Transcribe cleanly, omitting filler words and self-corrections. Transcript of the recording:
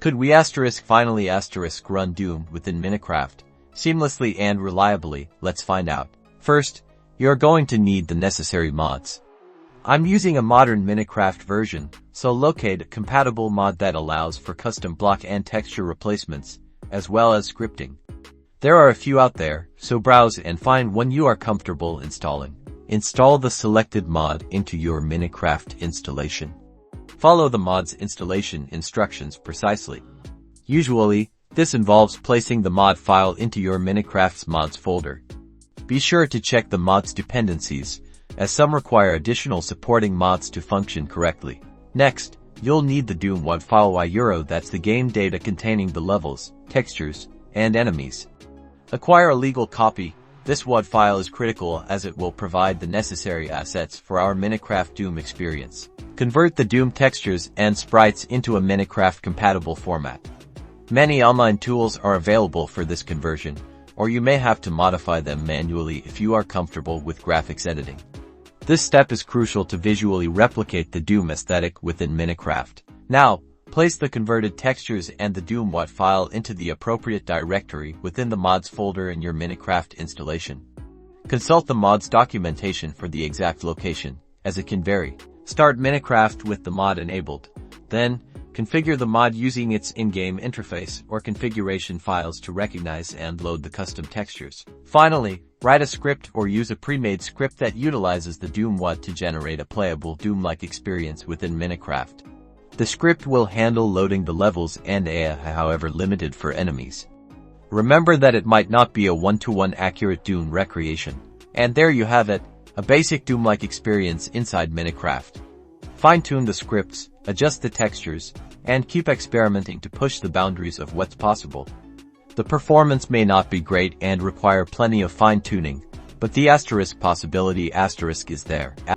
Could we finally run Doom within Minecraft seamlessly and reliably? Let's find out. First, you're going to need the necessary mods. I'm using a modern Minecraft version, so locate a compatible mod that allows for custom block and texture replacements, as well as scripting. There are a few out there, so browse and find one you are comfortable installing. Install the selected mod into your Minecraft installation. Follow the mod's installation instructions precisely. Usually, this involves placing the mod file into your Minecraft's mods folder. Be sure to check the mod's dependencies, as some require additional supporting mods to function correctly. Next, you'll need the Doom WAD file. That's the game data containing the levels, textures, and enemies. Acquire a legal copy. This WAD file is critical as it will provide the necessary assets for our Minecraft Doom experience. Convert the Doom textures and sprites into a Minecraft-compatible format. Many online tools are available for this conversion, or you may have to modify them manually if you are comfortable with graphics editing. This step is crucial to visually replicate the Doom aesthetic within Minecraft. Now, place the converted textures and the Doom WAD file into the appropriate directory within the mods folder in your Minecraft installation. Consult the mod's documentation for the exact location, as it can vary. Start Minecraft with the mod enabled. Then, configure the mod using its in-game interface or configuration files to recognize and load the custom textures. Finally, write a script or use a pre-made script that utilizes the Doom WAD to generate a playable Doom-like experience within Minecraft. The script will handle loading the levels and AI, however limited for enemies. Remember that it might not be a one-to-one accurate Doom recreation. And there you have it, a basic Doom-like experience inside Minecraft. Fine-tune the scripts, adjust the textures, and keep experimenting to push the boundaries of what's possible. The performance may not be great and require plenty of fine-tuning, but the possibility is there.